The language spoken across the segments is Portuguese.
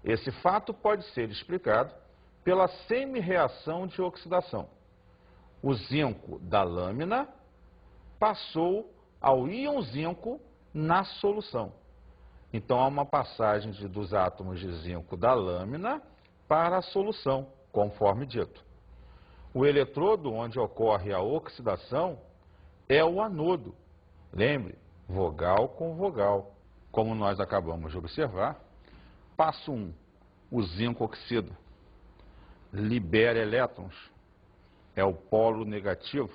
Esse fato pode ser explicado pela semi-reação de oxidação. O zinco da lâmina passou ao íon zinco na solução. Então, há uma passagem dos átomos de zinco da lâmina para a solução, conforme dito. O eletrodo onde ocorre a oxidação é o anodo. Lembre, vogal com vogal. Como nós acabamos de observar, passo 1, o zinco oxida, libera elétrons, é o polo negativo,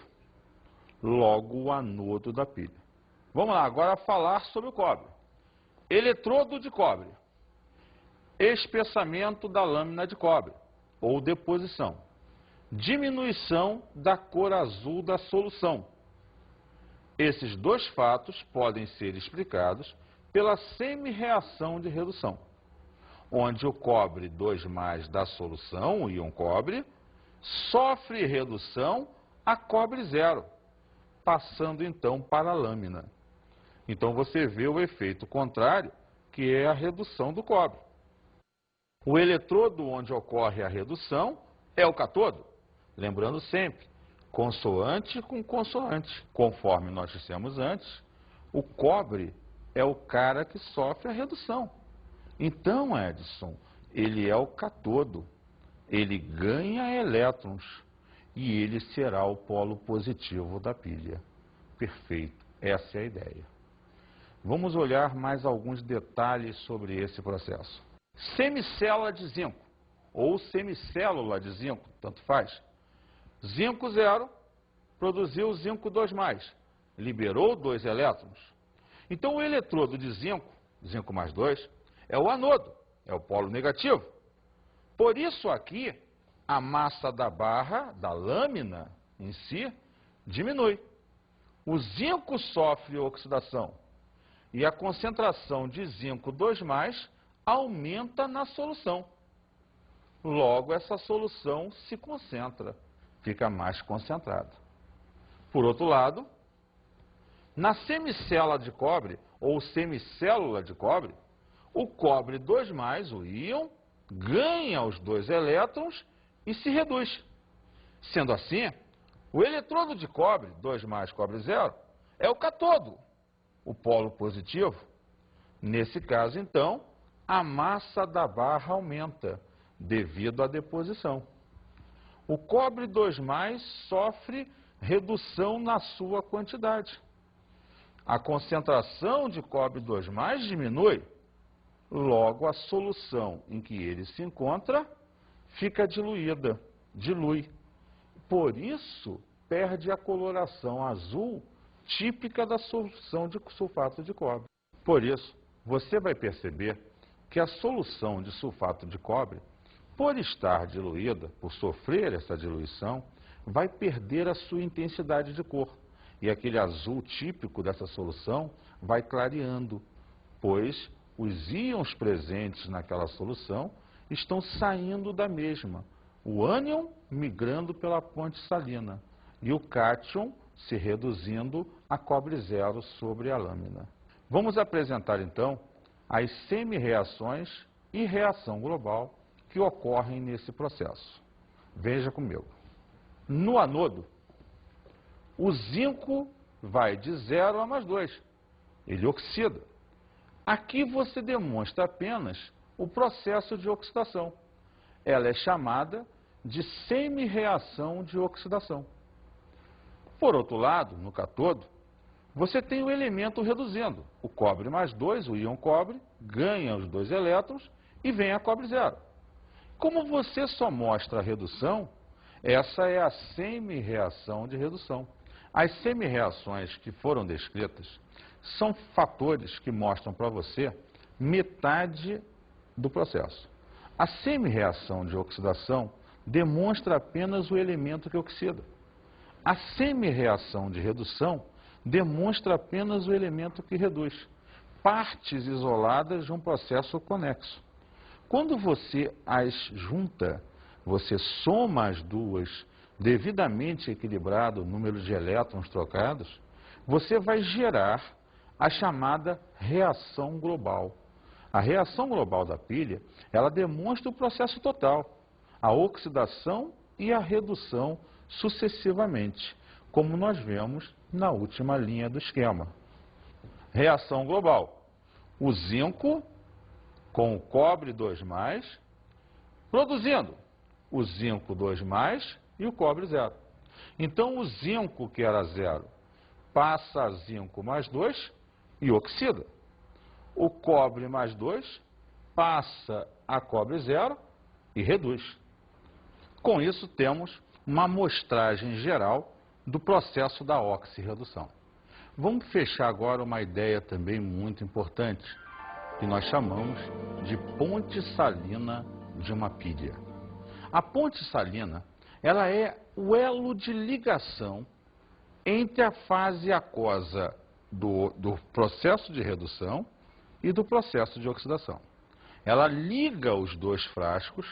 logo o anodo da pilha. Vamos lá, agora falar sobre o cobre. Eletrodo de cobre, espessamento da lâmina de cobre, ou deposição, diminuição da cor azul da solução. Esses dois fatos podem ser explicados pela semi-reação de redução, onde o cobre 2+ da solução, o íon cobre, sofre redução a cobre 0, passando então para a lâmina. Então você vê o efeito contrário, que é a redução do cobre. O eletrodo onde ocorre a redução é o cátodo. Lembrando sempre, consoante com consoante. Conforme nós dissemos antes, o cobre é o cara que sofre a redução. Então, Edson, ele é o cátodo. Ele ganha elétrons e ele será o polo positivo da pilha. Perfeito, essa é a ideia. Vamos olhar mais alguns detalhes sobre esse processo. Semicélula de zinco, ou semicélula de zinco, tanto faz. Zinco 0 produziu zinco 2+, liberou 2 elétrons. Então o eletrodo de zinco, zinco mais 2, é o anodo, é o polo negativo. Por isso aqui, a massa da barra, da lâmina em si, diminui. O zinco sofre oxidação e a concentração de zinco 2+ aumenta na solução. Logo, essa solução se concentra, fica mais concentrada. Por outro lado, na semicélula de cobre, ou semicélula de cobre, o cobre 2+, o íon, ganha os 2 elétrons e se reduz. Sendo assim, o eletrodo de cobre, 2+ cobre 0, é o cátodo, o polo positivo. Nesse caso, então, a massa da barra aumenta devido à deposição. O cobre 2+ sofre redução na sua quantidade. A concentração de cobre 2+ diminui, logo a solução em que ele se encontra fica diluída, dilui. Por isso, perde a coloração azul típica da solução de sulfato de cobre. Por isso, você vai perceber que a solução de sulfato de cobre, por estar diluída, por sofrer essa diluição, vai perder a sua intensidade de cor. E aquele azul típico dessa solução vai clareando, pois os íons presentes naquela solução estão saindo da mesma. O ânion migrando pela ponte salina e o cátion se reduzindo a cobre 0 sobre a lâmina. Vamos apresentar então as semi-reações e reação global que ocorrem nesse processo. Veja comigo. No anodo, o zinco vai de 0 a +2. Ele oxida. Aqui você demonstra apenas o processo de oxidação. Ela é chamada de semi-reação de oxidação. Por outro lado, no cátodo, você tem o elemento reduzindo. O cobre mais 2, o íon cobre, ganha os 2 elétrons e vem a cobre 0. Como você só mostra a redução, essa é a semi-reação de redução. As semi-reações que foram descritas são fatores que mostram para você metade do processo. A semi-reação de oxidação demonstra apenas o elemento que oxida. A semi-reação de redução demonstra apenas o elemento que reduz, partes isoladas de um processo conexo. Quando você as junta, você soma as duas, devidamente equilibrado o número de elétrons trocados, você vai gerar a chamada reação global. A reação global da pilha, ela demonstra o processo total, a oxidação e a redução sucessivamente, como nós vemos na última linha do esquema. Reação global. O zinco com o cobre 2+, produzindo o zinco 2+ e o cobre 0. Então, o zinco, que era 0, passa a zinco mais 2 e oxida. O cobre mais 2 passa a cobre 0 e reduz. Com isso, temos uma amostragem geral do processo da oxirredução. Vamos fechar agora uma ideia também muito importante, que nós chamamos de ponte salina de uma pilha. A ponte salina, ela é o elo de ligação entre a fase aquosa do processo de redução e do processo de oxidação. Ela liga os dois frascos,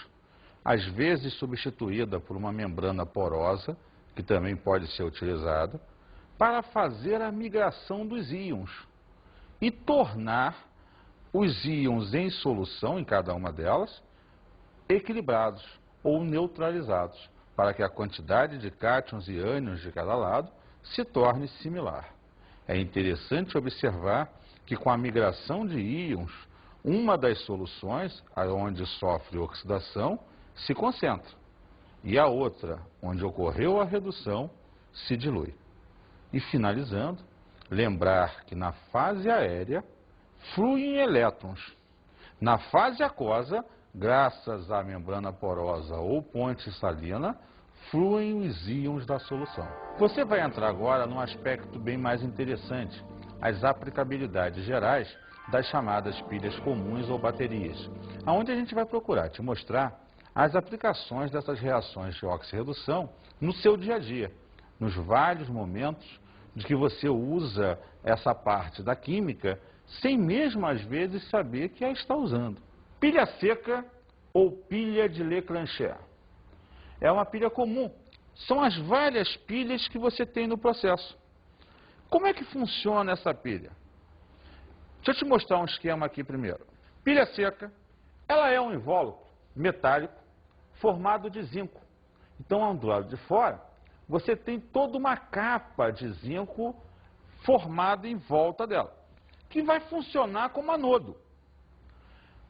às vezes substituída por uma membrana porosa, que também pode ser utilizada, para fazer a migração dos íons e tornar os íons em solução, em cada uma delas, equilibrados ou neutralizados, para que a quantidade de cátions e ânions de cada lado se torne similar. É interessante observar que com a migração de íons, uma das soluções, onde sofre oxidação, se concentra, e a outra, onde ocorreu a redução, se dilui. E finalizando, lembrar que na fase aérea fluem elétrons. Na fase aquosa, graças à membrana porosa ou ponte salina, fluem os íons da solução. Você vai entrar agora num aspecto bem mais interessante, as aplicabilidades gerais das chamadas pilhas comuns ou baterias, onde a gente vai procurar te mostrar as aplicações dessas reações de oxirredução no seu dia a dia, nos vários momentos de que você usa essa parte da química sem mesmo às vezes saber que a está usando. Pilha seca ou pilha de Leclanché. É uma pilha comum. São as várias pilhas que você tem no processo. Como é que funciona essa pilha? Deixa eu te mostrar um esquema aqui primeiro. Pilha seca, ela é um invólucro metálico formado de zinco. Então, do lado de fora, você tem toda uma capa de zinco formada em volta dela, que vai funcionar como anodo.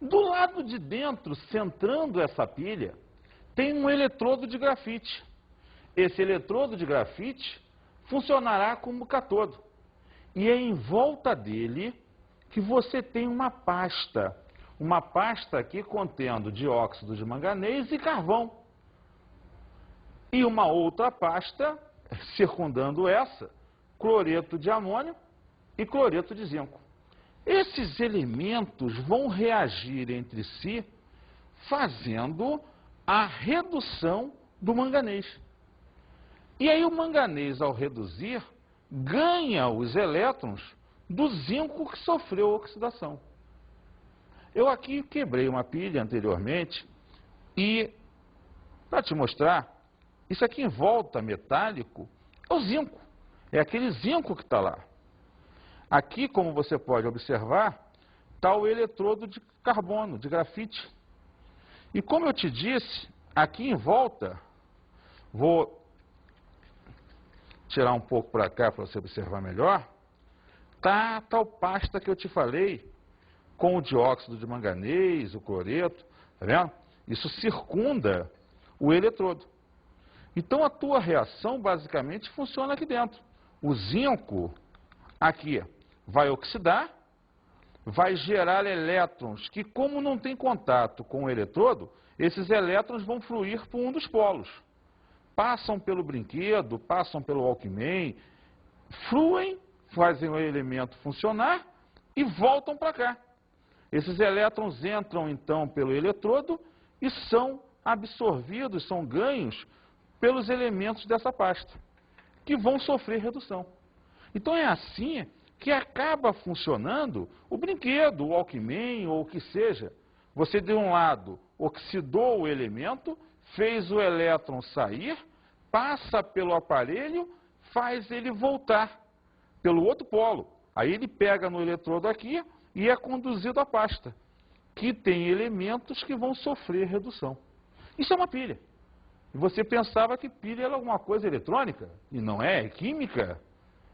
Do lado de dentro, centrando essa pilha, tem um eletrodo de grafite. Esse eletrodo de grafite funcionará como cátodo. E é em volta dele que você tem uma pasta aqui contendo dióxido de manganês e carvão. E uma outra pasta, circundando essa, cloreto de amônio e cloreto de zinco. Esses elementos vão reagir entre si, fazendo a redução do manganês. E aí o manganês, ao reduzir, ganha os elétrons do zinco que sofreu oxidação. Eu aqui quebrei uma pilha anteriormente e, para te mostrar, isso aqui em volta metálico é o zinco. É aquele zinco que está lá. Aqui, como você pode observar, está o eletrodo de carbono, de grafite. E como eu te disse, aqui em volta, vou tirar um pouco para cá para você observar melhor, está a tal pasta que eu te falei, com o dióxido de manganês, o cloreto, tá vendo? Isso circunda o eletrodo. Então a tua reação basicamente funciona aqui dentro. O zinco aqui vai oxidar, vai gerar elétrons que, como não tem contato com o eletrodo, esses elétrons vão fluir por um dos polos. Passam pelo brinquedo, passam pelo Walkman, fluem, fazem o elemento funcionar e voltam para cá. Esses elétrons entram então pelo eletrodo e são absorvidos, são ganhos pelos elementos dessa pasta, que vão sofrer redução. Então é assim que acaba funcionando o brinquedo, o Walkman ou o que seja. Você de um lado oxidou o elemento, fez o elétron sair, passa pelo aparelho, faz ele voltar pelo outro polo. Aí ele pega no eletrodo aqui e é conduzido à pasta. que tem elementos que vão sofrer redução. Isso é uma pilha. E você pensava que pilha era alguma coisa eletrônica, e não é, é química.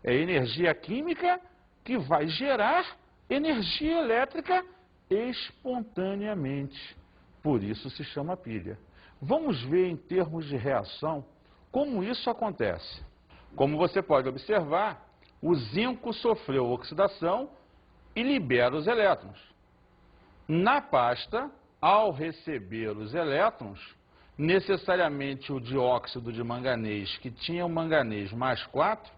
É energia química que vai gerar energia elétrica espontaneamente. Por isso se chama pilha. Vamos ver em termos de reação como isso acontece. Como você pode observar, o zinco sofreu oxidação e libera os elétrons. Na pasta, ao receber os elétrons, necessariamente o dióxido de manganês, que tinha o manganês mais 4,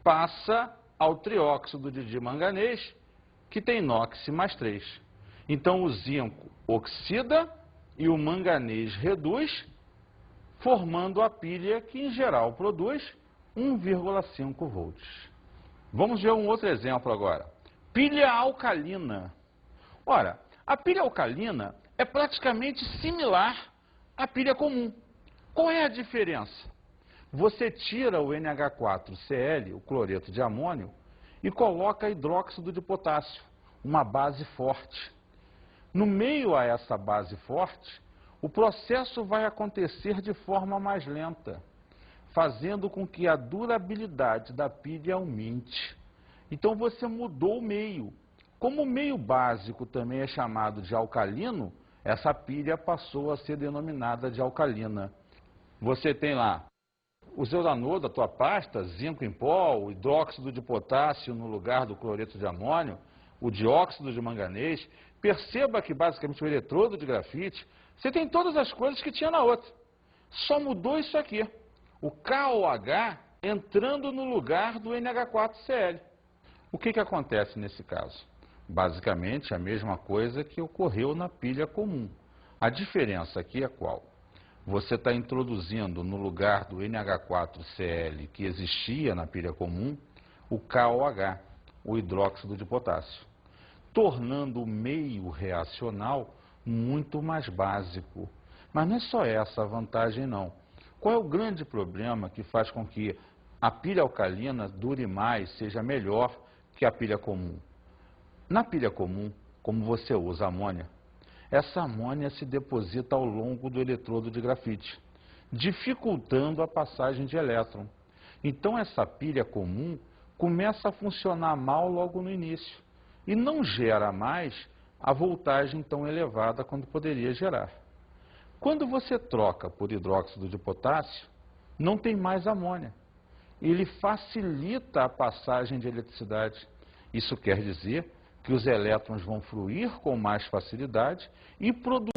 passa ao trióxido de dimanganês, que tem NOx mais 3. Então o zinco oxida e o manganês reduz, formando a pilha que em geral produz 1,5 volts. Vamos ver um outro exemplo agora. Pilha alcalina. Ora, a pilha alcalina é praticamente similar à pilha comum. Qual é a diferença? Você tira o NH4Cl, o cloreto de amônio, e coloca hidróxido de potássio, uma base forte. No meio a essa base forte, o processo vai acontecer de forma mais lenta, fazendo com que a durabilidade da pilha aumente. Então você mudou o meio. Como o meio básico também é chamado de alcalino, essa pilha passou a ser denominada de alcalina. Você tem lá o zeodanol da tua pasta, zinco em pó, o hidróxido de potássio no lugar do cloreto de amônio, o dióxido de manganês. Perceba que basicamente o eletrodo de grafite, você tem todas as coisas que tinha na outra. Só mudou isso aqui, o KOH entrando no lugar do NH4Cl. O que acontece nesse caso? Basicamente a mesma coisa que ocorreu na pilha comum. A diferença aqui é qual? Você está introduzindo no lugar do NH4Cl que existia na pilha comum, o KOH, o hidróxido de potássio, tornando o meio reacional muito mais básico. Mas não é só essa a vantagem, não. Qual é o grande problema que faz com que a pilha alcalina dure mais, seja melhor que a pilha comum? Na pilha comum, como você usa amônia, essa amônia se deposita ao longo do eletrodo de grafite, dificultando a passagem de elétron. Então essa pilha comum começa a funcionar mal logo no início e não gera mais a voltagem tão elevada quanto poderia gerar. Quando você troca por hidróxido de potássio, não tem mais amônia. Ele facilita a passagem de eletricidade. Isso quer dizer que os elétrons vão fluir com mais facilidade e produzir